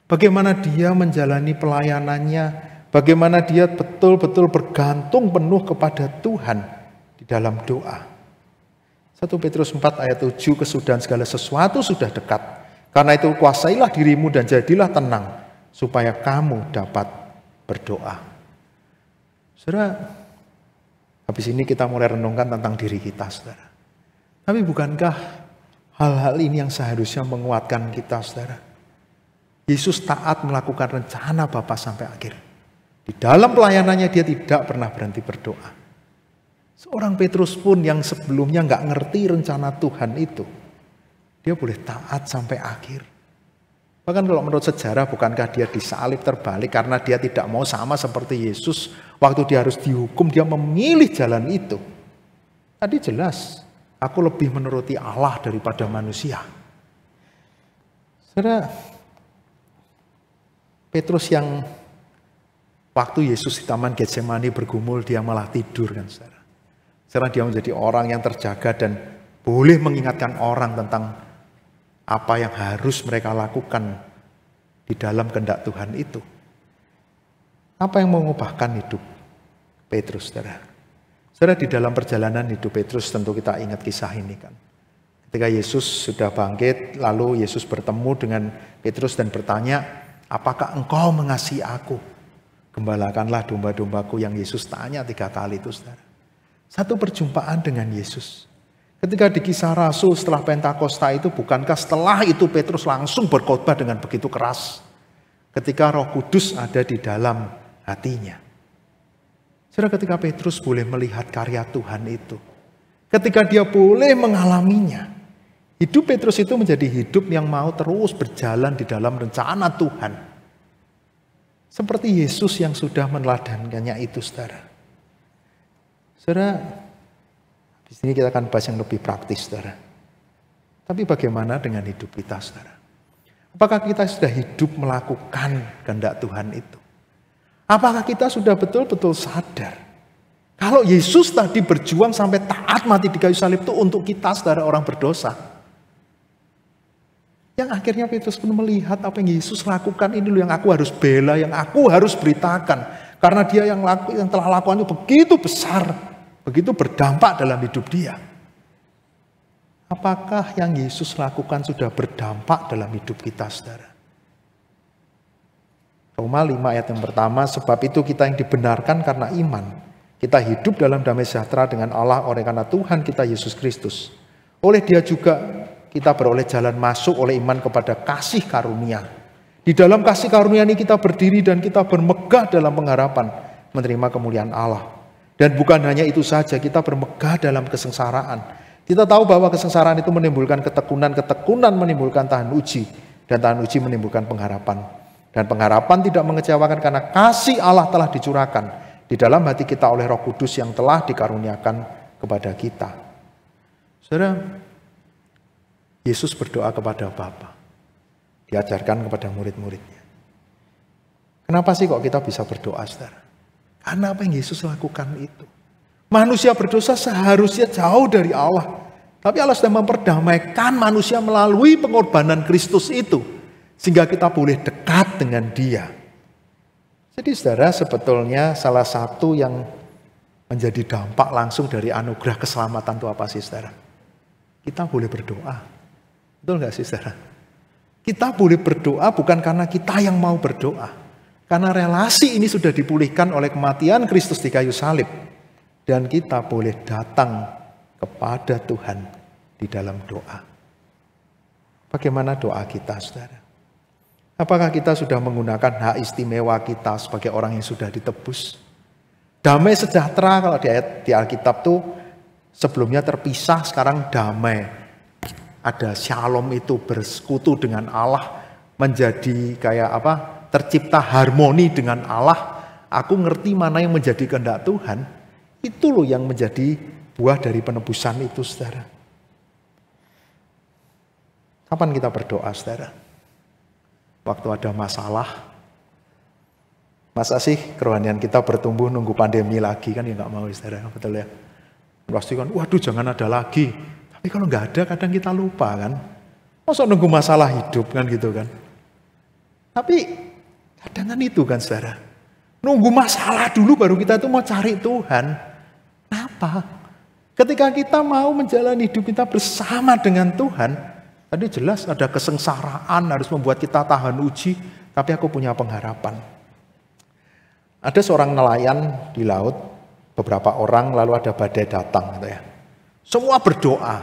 Bagaimana dia menjalani pelayanannya, bagaimana dia betul-betul bergantung penuh kepada Tuhan di dalam doa. 1 Petrus 4 ayat 7, kesudahan segala sesuatu sudah dekat. Karena itu kuasailah dirimu dan jadilah tenang, supaya kamu dapat berdoa. Saudara, habis ini kita mulai renungkan tentang diri kita, saudara. Tapi bukankah hal-hal ini yang seharusnya menguatkan kita, saudara? Yesus taat melakukan rencana Bapa sampai akhir. Di dalam pelayanannya dia tidak pernah berhenti berdoa. Seorang Petrus pun yang sebelumnya nggak ngerti rencana Tuhan itu, dia boleh taat sampai akhir. Bahkan kalau menurut sejarah, bukankah dia disalib terbalik karena dia tidak mau sama seperti Yesus. Waktu dia harus dihukum, dia memilih jalan itu. Tadi jelas, aku lebih menuruti Allah daripada manusia. Saudara, Petrus yang waktu Yesus di Taman Getsemani bergumul, dia malah tidur kan saudara. Sekarang dia menjadi orang yang terjaga dan boleh mengingatkan orang tentang apa yang harus mereka lakukan di dalam kehendak Tuhan itu. Apa yang mengubahkan hidup Petrus, saudara? Saudara, di dalam perjalanan hidup Petrus tentu kita ingat kisah ini kan. Ketika Yesus sudah bangkit, lalu Yesus bertemu dengan Petrus dan bertanya, apakah engkau mengasihi aku? Gembalakanlah domba-dombaku, yang Yesus tanya 3 kali itu, saudara. Satu perjumpaan dengan Yesus. Ketika di Kisah Rasul setelah Pentakosta itu, bukankah setelah itu Petrus langsung berkhotbah dengan begitu keras? ketika Roh Kudus ada di dalam hatinya. Saudara, ketika Petrus boleh melihat karya Tuhan itu, ketika dia boleh mengalaminya, hidup Petrus itu menjadi hidup yang mau terus berjalan di dalam rencana Tuhan. Seperti Yesus yang sudah meneladankannya itu, saudara. Saudara, di sini kita akan bahas yang lebih praktis, saudara. Tapi bagaimana dengan hidup kita, saudara? Apakah kita sudah hidup melakukan kehendak Tuhan itu? Apakah kita sudah betul-betul sadar kalau Yesus tadi berjuang sampai taat mati di kayu salib itu untuk kita, saudara, orang berdosa? Yang akhirnya Petrus pun melihat apa yang Yesus lakukan, ini loh yang aku harus bela, yang aku harus beritakan. Karena dia yang telah lakukan itu begitu besar, begitu berdampak dalam hidup dia. Apakah yang Yesus lakukan sudah berdampak dalam hidup kita, saudara? Roma 5 ayat yang pertama, sebab itu kita yang dibenarkan karena iman, kita hidup dalam damai sejahtera dengan Allah oleh karena Tuhan kita Yesus Kristus. Oleh dia juga kita beroleh jalan masuk oleh iman kepada kasih karunia. Di dalam kasih karunia ini kita berdiri dan kita bermegah dalam pengharapan menerima kemuliaan Allah. Dan bukan hanya itu saja, kita bermegah dalam kesengsaraan. Kita tahu bahwa kesengsaraan itu menimbulkan ketekunan, ketekunan menimbulkan tahan uji, dan tahan uji menimbulkan pengharapan. Dan pengharapan tidak mengecewakan karena kasih Allah telah dicurahkan di dalam hati kita oleh Roh Kudus yang telah dikaruniakan kepada kita. Saudara, Yesus berdoa kepada Bapa, diajarkan kepada murid-muridnya. Kenapa sih kok kita bisa berdoa, saudara? Karena apa yang Yesus lakukan itu. Manusia berdosa seharusnya jauh dari Allah. Tapi Allah sudah memperdamaikan manusia melalui pengorbanan Kristus itu. Sehingga kita boleh dekat dengan dia. Jadi saudara, sebetulnya salah satu yang menjadi dampak langsung dari anugerah keselamatan itu apa sih, saudara? Kita boleh berdoa. Betul nggak sih, saudara? Kita boleh berdoa bukan karena kita yang mau berdoa. Karena relasi ini sudah dipulihkan oleh kematian Kristus di kayu salib. Dan kita boleh datang kepada Tuhan di dalam doa. Bagaimana doa kita, saudara? Apakah kita sudah menggunakan hak istimewa kita sebagai orang yang sudah ditebus? Damai sejahtera kalau di Alkitab tuh sebelumnya terpisah, sekarang damai. Ada shalom itu bersekutu dengan Allah, menjadi kayak apa? Tercipta harmoni dengan Allah. Aku ngerti mana yang menjadi kehendak Tuhan. Itu loh yang menjadi buah dari penebusan itu, saudara. Kapan kita berdoa, saudara? Waktu ada masalah. Masa sih kerohanian kita bertumbuh nunggu pandemi lagi, kan ya nggak mau, saudara, betul ya? Pasti kan, waduh jangan ada lagi. Tapi kalau nggak ada kadang kita lupa kan. Masa nunggu masalah hidup kan gitu kan. Tapi kadang kan itu kan, saudara. Nunggu masalah dulu baru kita tuh mau cari Tuhan. Kenapa? Ketika kita mau menjalani hidup kita bersama dengan Tuhan, tadi jelas ada kesengsaraan harus membuat kita tahan uji, tapi aku punya pengharapan. Ada seorang nelayan di laut, beberapa orang, lalu ada badai datang gitu ya. Semua berdoa,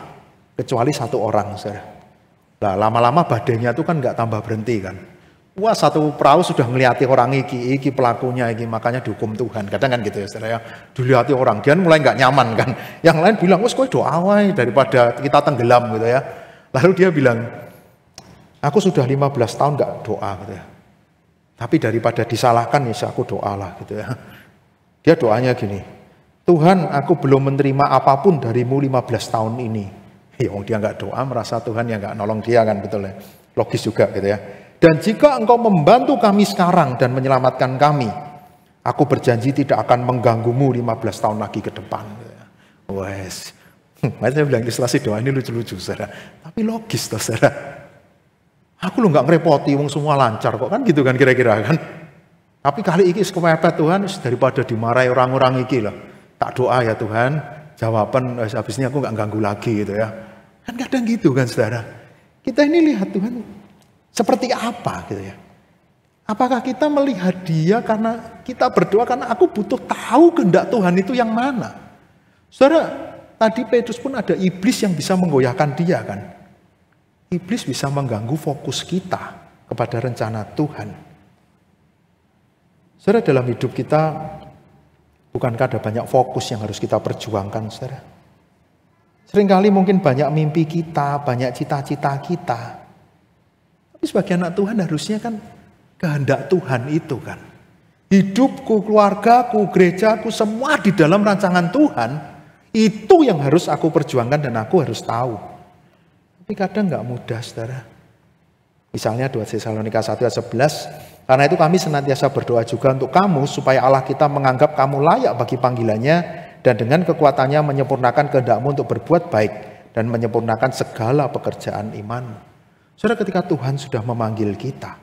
kecuali satu orang, saudara. Nah, lama-lama badainya itu kan nggak tambah berhenti kan. Wah, satu perahu sudah ngeliati orang iki pelakunya iki, makanya dihukum Tuhan. Kadang kan gitu ya, saudara ya. Dilihat orang, dia mulai nggak nyaman kan. Yang lain bilang, wes kowe doa wae daripada kita tenggelam gitu ya. Lalu dia bilang, aku sudah 15 tahun nggak doa gitu ya. Tapi daripada disalahkan ya aku doalah gitu ya. Dia doanya gini, Tuhan aku belum menerima apapun darimu 15 tahun ini. Ya dia nggak doa merasa Tuhan yang nggak nolong dia kan, betul ya. Logis juga gitu ya. Dan jika engkau membantu kami sekarang dan menyelamatkan kami, aku berjanji tidak akan mengganggumu 15 tahun lagi ke depan. Wes, saya bilang ilustrasi doa ini lucu-lucu, saudara. Tapi logis toh, saudara. Aku lo nggak ngerepoti, wong semua lancar kok kan gitu kan kira-kira kan. Tapi kali ini sekepepet Tuhan, daripada dimarahi orang-orang iki lah. Tak doa ya Tuhan, jawaban habis ini aku nggak ganggu lagi gitu ya. Kan kadang gitu kan, saudara. Kita ini lihat Tuhan seperti apa gitu ya. Apakah kita melihat dia karena kita berdoa karena aku butuh tahu kehendak Tuhan itu yang mana. Saudara, tadi Petrus pun ada iblis yang bisa menggoyahkan dia kan. Iblis bisa mengganggu fokus kita kepada rencana Tuhan. Saudara, dalam hidup kita, bukankah ada banyak fokus yang harus kita perjuangkan, saudara? Seringkali mungkin banyak mimpi kita, banyak cita-cita kita. Tapi sebagai anak Tuhan harusnya kan kehendak Tuhan itu kan. Hidupku, keluargaku, gerejaku, semua di dalam rancangan Tuhan. Itu yang harus aku perjuangkan dan aku harus tahu. Tapi kadang nggak mudah, saudara. Misalnya 2 Tesalonika 1 ayat 11. Karena itu kami senantiasa berdoa juga untuk kamu supaya Allah kita menganggap kamu layak bagi panggilannya dan dengan kekuatannya menyempurnakan kehendakmu untuk berbuat baik dan menyempurnakan segala pekerjaan iman. Saudara, ketika Tuhan sudah memanggil kita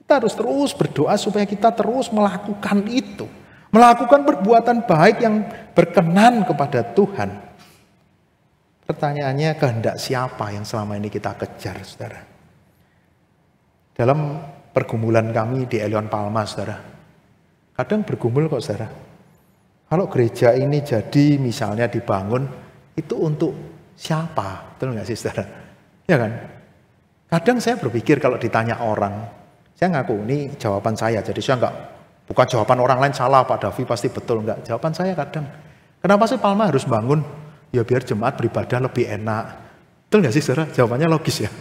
harus terus berdoa supaya kita terus melakukan itu. Melakukan perbuatan baik yang berkenan kepada Tuhan. Pertanyaannya, kehendak siapa yang selama ini kita kejar, saudara? Dalam pergumulan kami di Elion Palma, saudara, kadang bergumul kok, saudara. Kalau gereja ini jadi misalnya dibangun, itu untuk siapa? Betul nggak sih, saudara? Ya kan? Kadang saya berpikir kalau ditanya orang, saya ngaku ini jawaban saya, jadi saya bukan jawaban orang lain salah, Pak Davi pasti betul, enggak. Jawaban saya kadang, kenapa sih Palma harus bangun? Ya biar jemaat beribadah lebih enak. Betul nggak sih, saudara? Jawabannya logis ya.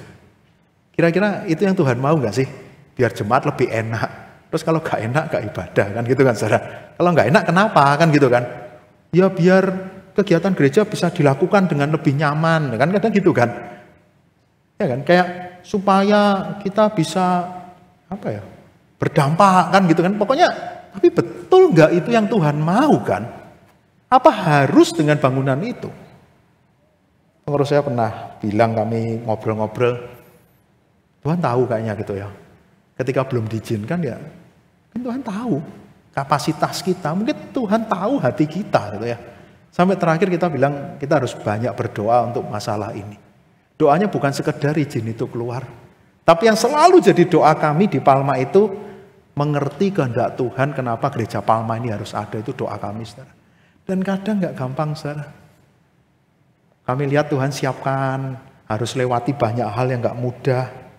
Kira-kira itu yang Tuhan mau nggak sih? Biar jemaat lebih enak. Terus kalau nggak enak nggak ibadah kan gitu kan, saudara? Kalau nggak enak kenapa kan gitu kan? Ya biar kegiatan gereja bisa dilakukan dengan lebih nyaman, kan kadang gitu kan? Ya kan, kayak supaya kita bisa berdampak kan gitu kan. Pokoknya, tapi betul nggak itu yang Tuhan mau kan? Apa harus dengan bangunan itu? Pengurus saya pernah bilang, kami ngobrol-ngobrol, Tuhan tahu kayaknya gitu ya. Ketika belum diizinkan ya, kan Tuhan tahu kapasitas kita. Mungkin Tuhan tahu hati kita gitu ya. Sampai terakhir kita bilang kita harus banyak berdoa untuk masalah ini. Doanya bukan sekedar izin itu keluar. Tapi yang selalu jadi doa kami di Palma itu, mengerti kehendak Tuhan kenapa gereja Palma ini harus ada, itu doa kami, saudara. Dan kadang nggak gampang, saudara. Kami lihat Tuhan siapkan, harus lewati banyak hal yang nggak mudah.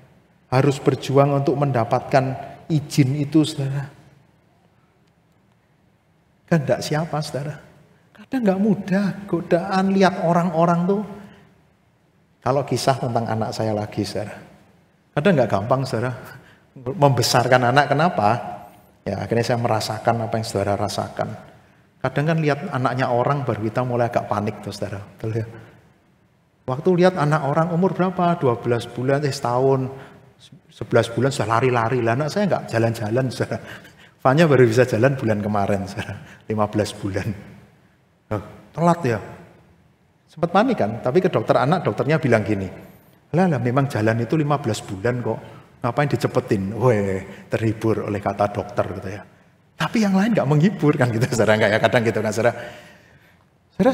Harus berjuang untuk mendapatkan izin itu, saudara. Kehendak siapa, saudara? Kadang nggak mudah, godaan lihat orang-orang tuh. Kalau kisah tentang anak saya lagi, saudara. Kadang nggak gampang, saudara, membesarkan anak. Kenapa? Ya akhirnya saya merasakan apa yang saudara rasakan. Kadang kan lihat anaknya orang baru kita mulai agak panik tuh, saudara. Betul ya? Waktu lihat anak orang umur berapa? 12 bulan, setahun, 11 bulan sudah lari-lari. Lah anak saya nggak jalan-jalan, saudara. Fanya baru bisa jalan bulan kemarin, saudara. 15 bulan. Telat ya. Sempat panik kan, tapi ke dokter anak, dokternya bilang gini, lah memang jalan itu 15 bulan kok, ngapain dicepetin? Weh, terhibur oleh kata dokter gitu ya. Tapi yang lain nggak menghibur kan gitu, saudara, nggak ya, kadang gitu kan, saudara. Saudara,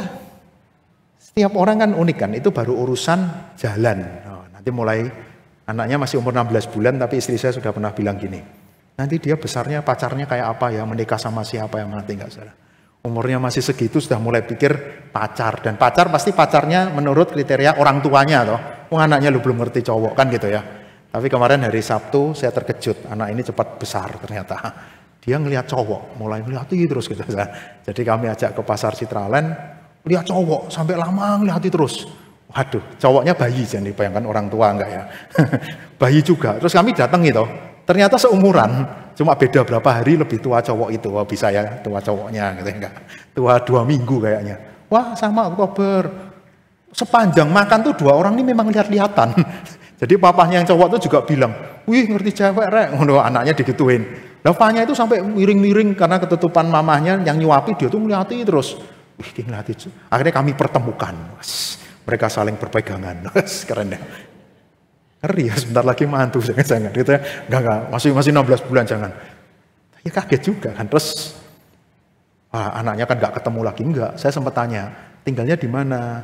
setiap orang kan unik kan, itu baru urusan jalan. Nanti mulai anaknya masih umur 16 bulan, tapi istri saya sudah pernah bilang gini, nanti dia besarnya pacarnya kayak apa ya, menikah sama siapa yang nanti, nggak, saudara. Umurnya masih segitu sudah mulai pikir pacar. Dan pacar pasti pacarnya menurut kriteria orang tuanya toh. Anaknya lu belum ngerti cowok kan gitu ya. Tapi kemarin hari Sabtu saya terkejut. Anak ini cepat besar ternyata. Dia ngelihat cowok. Mulai ngeliati terus gitu. Jadi kami ajak ke pasar Citraland. Lihat cowok sampai lama ngeliati terus. Waduh, cowoknya bayi. Jadi bayangkan orang tua enggak ya. Bayi juga. Terus kami datang gitu. Ternyata seumuran. Cuma beda berapa hari lebih tua cowok itu. Wah bisa ya tua cowoknya gitu enggak. Tua 2 minggu kayaknya. Wah sama Oktober. Sepanjang makan tuh 2 orang ini memang lihat-lihatan. Jadi papahnya yang cowok tuh juga bilang, wih ngerti cewek rek. Anaknya digituin. Lavanya itu sampai miring-miring karena ketutupan mamahnya yang nyuapi, dia tuh ngeliati terus. Wih ngeliati. Akhirnya kami pertemukan. Mereka saling berpegangan. Keren ya. Ngeri ya, sebentar lagi mantu, jangan gitu ya. Enggak, masih 16 bulan jangan. Ya kaget juga kan. Terus anaknya kan enggak ketemu lagi, enggak. Saya sempat tanya, tinggalnya di mana?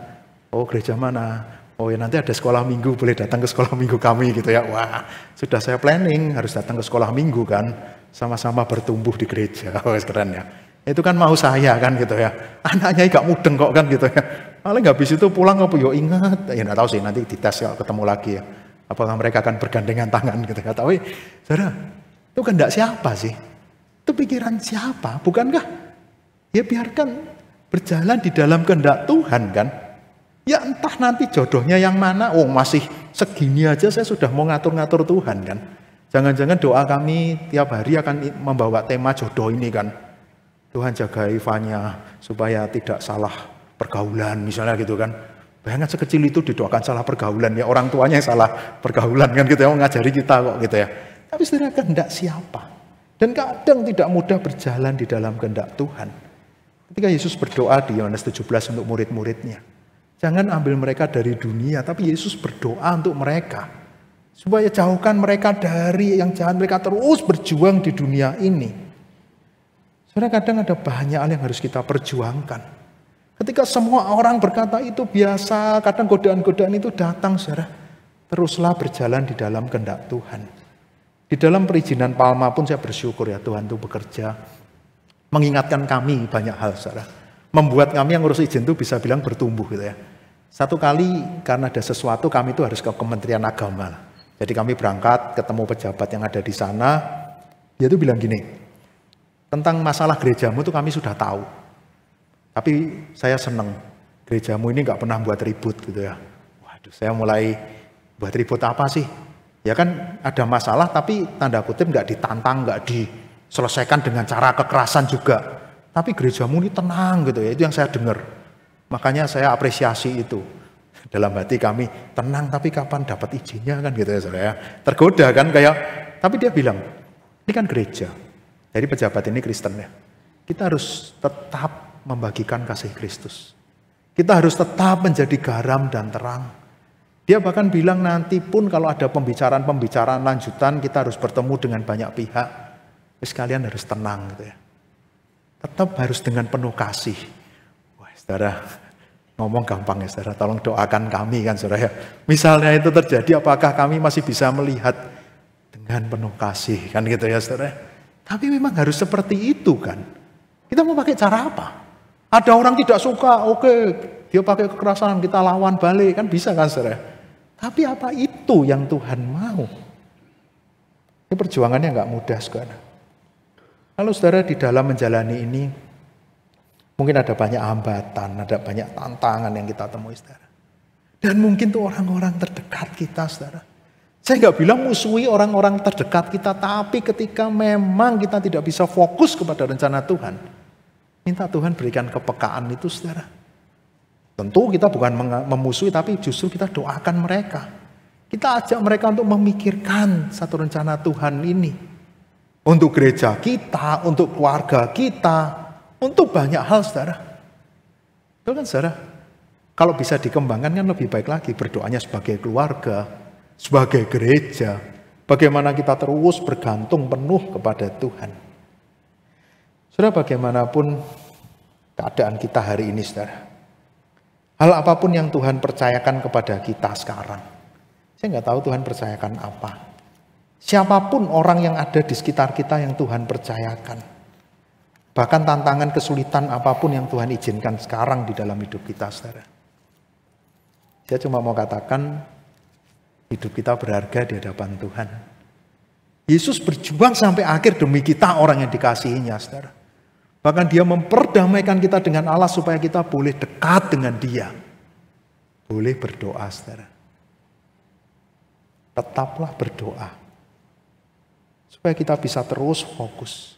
Oh, gereja mana? Oh ya nanti ada sekolah minggu, boleh datang ke sekolah minggu kami gitu ya. Wah, sudah saya planning harus datang ke sekolah minggu kan. Sama-sama bertumbuh di gereja. Oh, keren ya. Itu kan mau saya kan gitu ya. Anaknya enggak mudeng kok kan gitu ya. Paling habis itu pulang apa yo ingat. Ya enggak tahu sih, nanti dites kalau ketemu lagi ya. Apakah mereka akan bergandengan tangan gitu ya. Tapi saudara, itu kehendak siapa sih? Itu Itu pikiran siapa? Bukankah ya biarkan berjalan di dalam kehendak Tuhan kan? Ya entah nanti jodohnya yang mana. Oh masih segini aja saya sudah mau ngatur-ngatur Tuhan kan? Jangan-jangan doa kami tiap hari akan membawa tema jodoh ini kan. Tuhan jaga Ivanya supaya tidak salah pergaulan misalnya gitu kan. Bayangkan sekecil itu didoakan salah pergaulan ya, orang tuanya yang salah pergaulan kan gitu ya, mengajari kita kok gitu ya. Tapi saudara kehendak siapa? Dan kadang tidak mudah berjalan di dalam kehendak Tuhan. Ketika Yesus berdoa di Yohanes 17 untuk murid-muridnya. Jangan ambil mereka dari dunia, tapi Yesus berdoa untuk mereka. Supaya jauhkan mereka dari yang jahat, mereka terus berjuang di dunia ini. Saudara, kadang ada banyak hal yang harus kita perjuangkan. Ketika semua orang berkata itu biasa, kadang godaan-godaan itu datang, saudara. Teruslah berjalan di dalam kehendak Tuhan. Di dalam perizinan Palma pun saya bersyukur ya Tuhan itu bekerja. Mengingatkan kami banyak hal, saudara. Membuat kami yang ngurus izin itu bisa bilang bertumbuh gitu ya. Satu kali karena ada sesuatu kami itu harus ke Kementerian Agama. Jadi kami berangkat ketemu pejabat yang ada di sana. Dia tuh bilang gini, tentang masalah gerejamu tuh kami sudah tahu. Tapi saya seneng, gerejamu ini gak pernah buat ribut gitu ya. Waduh, saya mulai buat ribut apa sih? Ya kan ada masalah tapi tanda kutip gak ditantang, gak diselesaikan dengan cara kekerasan juga. Tapi gerejamu ini tenang gitu ya, itu yang saya dengar. Makanya saya apresiasi itu. Dalam hati kami, tenang tapi kapan dapat izinnya kan gitu ya saudara. Tergoda kan kayak, tapi dia bilang, ini kan gereja. Jadi pejabat ini Kristen ya. Kita harus tetap membagikan kasih Kristus. Kita harus tetap menjadi garam dan terang. Dia bahkan bilang nanti pun kalau ada pembicaraan lanjutan, kita harus bertemu dengan banyak pihak. Sekalian harus tenang gitu ya. Tetap harus dengan penuh kasih. Wah saudara, ngomong gampang ya saudara, tolong doakan kami kan saudara ya. Misalnya itu terjadi, apakah kami masih bisa melihat dengan penuh kasih kan gitu ya saudara. Tapi memang harus seperti itu kan. Kita mau pakai cara apa? Ada orang tidak suka, oke, dia pakai kekerasan, kita lawan balik kan bisa kan saudara. Tapi apa itu yang Tuhan mau? Ini perjuangannya nggak mudah saudara. Kalau saudara di dalam menjalani ini, mungkin ada banyak hambatan, ada banyak tantangan yang kita temui, saudara. Dan mungkin tuh orang-orang terdekat kita, saudara. Saya nggak bilang musuhi orang-orang terdekat kita, tapi ketika memang kita tidak bisa fokus kepada rencana Tuhan, minta Tuhan berikan kepekaan itu, saudara. Tentu kita bukan memusuhi, tapi justru kita doakan mereka. Kita ajak mereka untuk memikirkan satu rencana Tuhan ini. Untuk gereja kita, untuk keluarga kita, untuk banyak hal, saudara. Itu kan, saudara. Kalau bisa dikembangkan kan lebih baik lagi berdoanya sebagai keluarga, sebagai gereja. Bagaimana kita terus bergantung penuh kepada Tuhan. Saudara, bagaimanapun keadaan kita hari ini, saudara. Hal apapun yang Tuhan percayakan kepada kita sekarang. Saya nggak tahu Tuhan percayakan apa. Siapapun orang yang ada di sekitar kita yang Tuhan percayakan. Bahkan tantangan kesulitan apapun yang Tuhan izinkan sekarang di dalam hidup kita, saudara. Saya cuma mau katakan, hidup kita berharga di hadapan Tuhan. Yesus berjuang sampai akhir demi kita orang yang dikasihinya, saudara. Bahkan dia memperdamaikan kita dengan Allah supaya kita boleh dekat dengan dia. Boleh berdoa, saudara. Tetaplah berdoa. Supaya kita bisa terus fokus.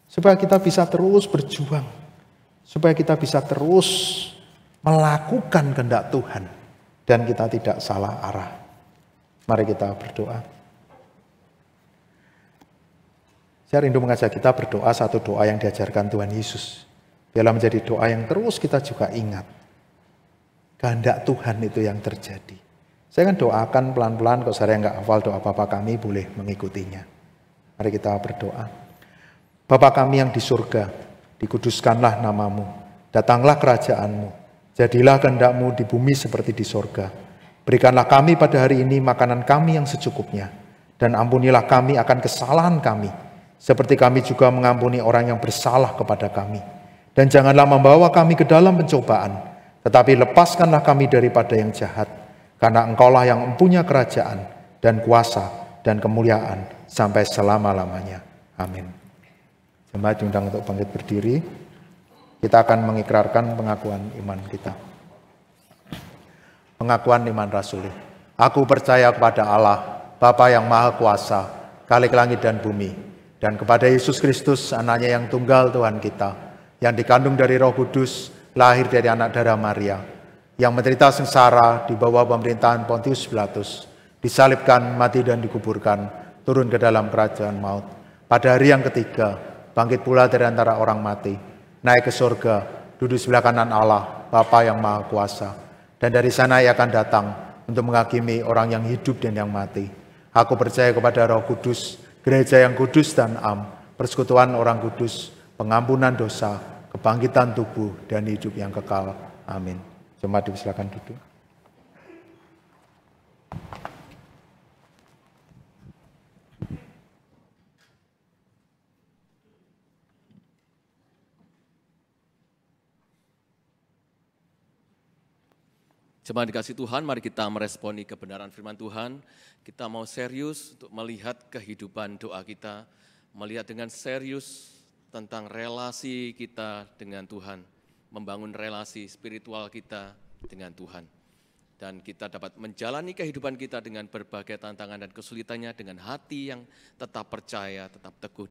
Supaya kita bisa terus berjuang. Supaya kita bisa terus melakukan kehendak Tuhan. Dan kita tidak salah arah. Mari kita berdoa. Saya rindu mengajak kita berdoa satu doa yang diajarkan Tuhan Yesus. Biarlah menjadi doa yang terus kita juga ingat. Kehendak Tuhan itu yang terjadi. Saya akan doakan pelan-pelan, kalau saya nggak hafal doa Bapa kami boleh mengikutinya. Mari kita berdoa. Bapa kami yang di surga, dikuduskanlah namamu, datanglah kerajaanmu, jadilah kehendak-mu di bumi seperti di surga. Berikanlah kami pada hari ini makanan kami yang secukupnya, dan ampunilah kami akan kesalahan kami, seperti kami juga mengampuni orang yang bersalah kepada kami. Dan janganlah membawa kami ke dalam pencobaan, tetapi lepaskanlah kami daripada yang jahat, karena Engkaulah yang mempunyai kerajaan dan kuasa dan kemuliaan sampai selama-lamanya. Amin. Jemaat diundang untuk bangkit berdiri. Kita akan mengikrarkan pengakuan iman kita. Pengakuan iman rasuli. Aku percaya kepada Allah, Bapa yang Maha Kuasa, Khalik langit dan bumi, dan kepada Yesus Kristus, anaknya yang tunggal Tuhan kita, yang dikandung dari Roh Kudus, lahir dari anak darah Maria, yang menderita sengsara di bawah pemerintahan Pontius Pilatus, disalibkan, mati dan dikuburkan, turun ke dalam kerajaan maut. Pada hari yang ketiga, bangkit pula dari antara orang mati, naik ke surga, duduk sebelah kanan Allah, Bapa yang Maha Kuasa. Dan dari sana ia akan datang untuk menghakimi orang yang hidup dan yang mati. Aku percaya kepada Roh Kudus, gereja yang kudus dan am, persekutuan orang kudus, pengampunan dosa, kebangkitan tubuh, dan hidup yang kekal. Amin. Jemaat dipersilakan duduk. Jemaat dikasih Tuhan, mari kita meresponi kebenaran firman Tuhan. Kita mau serius untuk melihat kehidupan doa kita, melihat dengan serius tentang relasi kita dengan Tuhan, membangun relasi spiritual kita dengan Tuhan. Dan kita dapat menjalani kehidupan kita dengan berbagai tantangan dan kesulitannya dengan hati yang tetap percaya, tetap teguh